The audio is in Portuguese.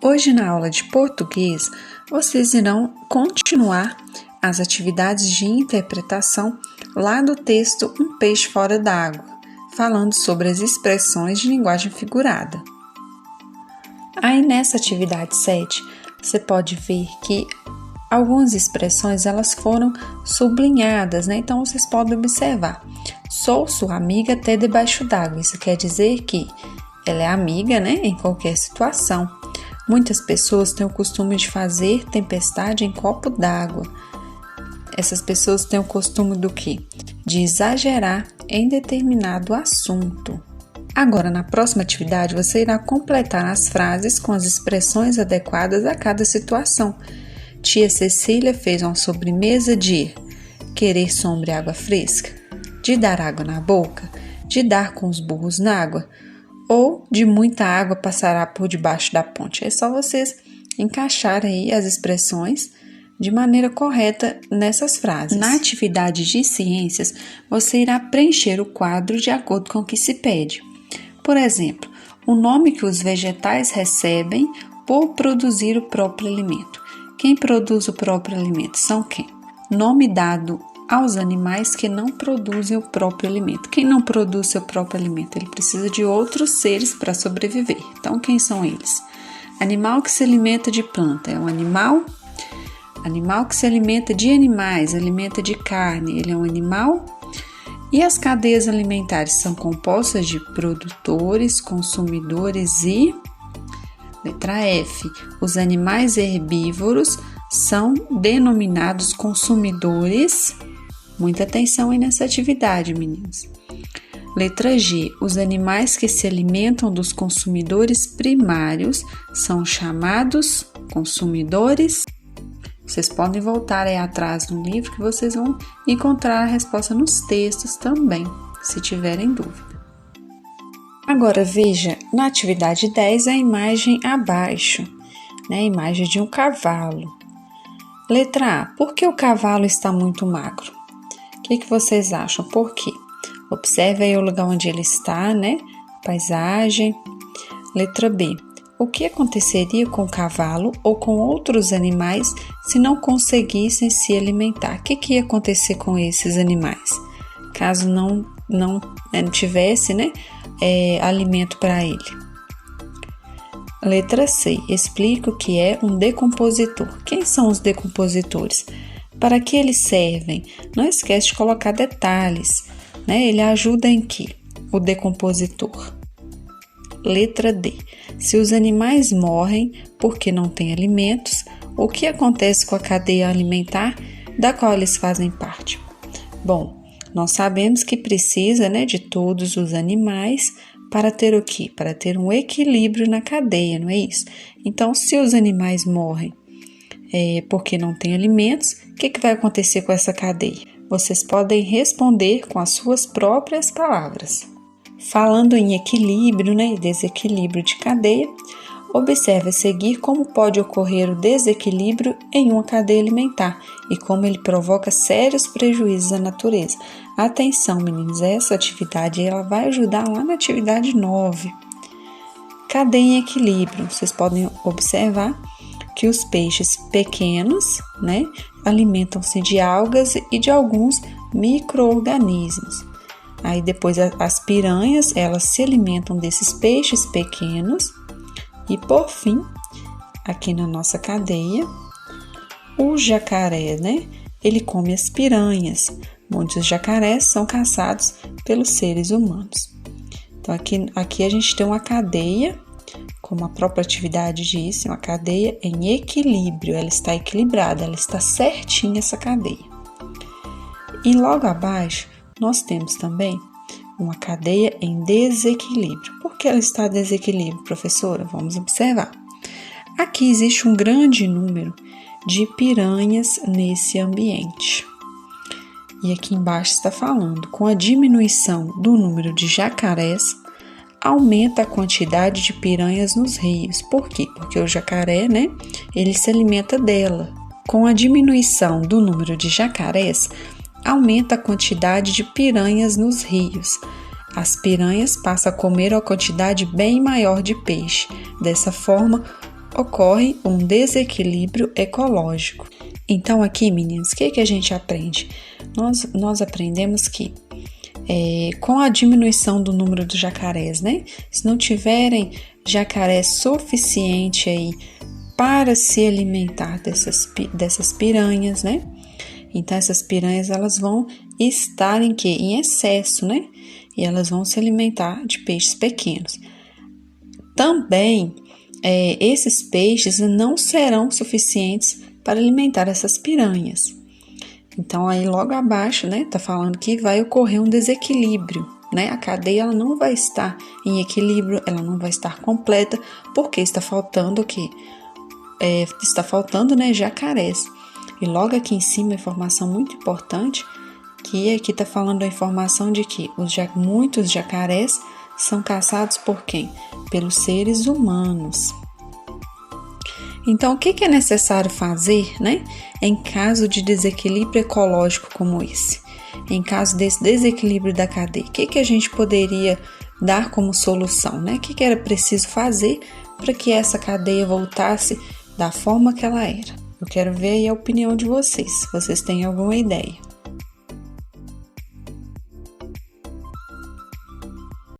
Hoje, na aula de português, vocês irão continuar as atividades de interpretação lá do texto Um Peixe Fora d'Água, falando sobre as expressões de linguagem figurada. Aí, nessa atividade 7, você pode ver que algumas expressões elas foram sublinhadas, né? Então, vocês podem observar. Sou sua amiga até debaixo d'água. Isso quer dizer que ela é amiga, né? Em qualquer situação. Muitas pessoas têm o costume de fazer tempestade em copo d'água. Essas pessoas têm o costume do quê? De exagerar em determinado assunto. Agora, na próxima atividade, você irá completar as frases com as expressões adequadas a cada situação. Tia Cecília fez uma sobremesa de querer sombra e água fresca, de dar água na boca, de dar com os burros na água, ou de muita água passará por debaixo da ponte. É só vocês encaixarem aí as expressões de maneira correta nessas frases. Na atividade de ciências, você irá preencher o quadro de acordo com o que se pede. Por exemplo, o nome que os vegetais recebem por produzir o próprio alimento. Quem produz o próprio alimento são quem? Nome dado aos animais que não produzem o próprio alimento. Quem não produz seu próprio alimento? Ele precisa de outros seres para sobreviver. Então, quem são eles? Animal que se alimenta de planta é um animal. Animal que se alimenta de animais, alimenta de carne, ele é um animal. E as cadeias alimentares são compostas de produtores, consumidores e... Letra F. Os animais herbívoros são denominados consumidores. Muita atenção aí nessa atividade, meninos. Letra G. Os animais que se alimentam dos consumidores primários são chamados consumidores. Vocês podem voltar aí atrás no livro que vocês vão encontrar a resposta nos textos também, se tiverem dúvida. Agora veja, na atividade 10, a imagem abaixo, né? A imagem de um cavalo. Letra A. Por que o cavalo está muito magro? O que vocês acham? Por quê? Observe aí o lugar onde ele está, né? Paisagem. Letra B. O que aconteceria com o cavalo ou com outros animais se não conseguissem se alimentar? O que ia acontecer com esses animais? Caso não tivesse, né, alimento para ele. Letra C. Explica o que é um decompositor. Quem são os decompositores? Para que eles servem? Não esquece de colocar detalhes, né? Ele ajuda em quê? O decompositor. Letra D. Se os animais morrem porque não têm alimentos, o que acontece com a cadeia alimentar da qual eles fazem parte? Bom, nós sabemos que precisa, né, de todos os animais para ter o quê? Para ter um equilíbrio na cadeia, não é isso? Então, se os animais morrem porque não têm alimentos, o que vai acontecer com essa cadeia? Vocês podem responder com as suas próprias palavras. Falando em equilíbrio, né, e desequilíbrio de cadeia, observe a seguir como pode ocorrer o desequilíbrio em uma cadeia alimentar e como ele provoca sérios prejuízos à natureza. Atenção, meninos, essa atividade ela vai ajudar lá na atividade 9. Cadeia em equilíbrio. Vocês podem observar que os peixes pequenos, né, alimentam-se de algas e de alguns micro-organismos. Aí depois as piranhas, elas se alimentam desses peixes pequenos. E por fim, aqui na nossa cadeia, o jacaré, né? Ele come as piranhas. Muitos jacarés são caçados pelos seres humanos. Então aqui a gente tem uma cadeia, como a própria atividade disse, uma cadeia em equilíbrio. Ela está equilibrada, ela está certinha essa cadeia. E logo abaixo, nós temos também uma cadeia em desequilíbrio. Por que ela está em desequilíbrio, professora? Vamos observar. Aqui existe um grande número de piranhas nesse ambiente. E aqui embaixo está falando, com a diminuição do número de jacarés, aumenta a quantidade de piranhas nos rios. Por quê? Porque o jacaré, né, ele se alimenta dela. Com a diminuição do número de jacarés, aumenta a quantidade de piranhas nos rios. As piranhas passam a comer uma quantidade bem maior de peixe. Dessa forma, ocorre um desequilíbrio ecológico. Então aqui, meninas, o que a gente aprende? Nós aprendemos que com a diminuição do número de jacarés, né? Se não tiverem jacarés suficiente aí para se alimentar dessas piranhas, né? Então essas piranhas elas vão estar em excesso, né? E elas vão se alimentar de peixes pequenos. Também esses peixes não serão suficientes para alimentar essas piranhas. Então aí logo abaixo, né, tá falando que vai ocorrer um desequilíbrio, né? A cadeia ela não vai estar em equilíbrio, ela não vai estar completa, porque está faltando o quê? Está faltando, né, jacarés. E logo aqui em cima, a informação muito importante, que aqui está falando a informação de que muitos jacarés são caçados por quem? Pelos seres humanos. Então, o que é necessário fazer, né, em caso de desequilíbrio ecológico como esse? Em caso desse desequilíbrio da cadeia, o que a gente poderia dar como solução, né? O que era preciso fazer para que essa cadeia voltasse da forma que ela era? Eu quero ver aí a opinião de vocês. Vocês têm alguma ideia?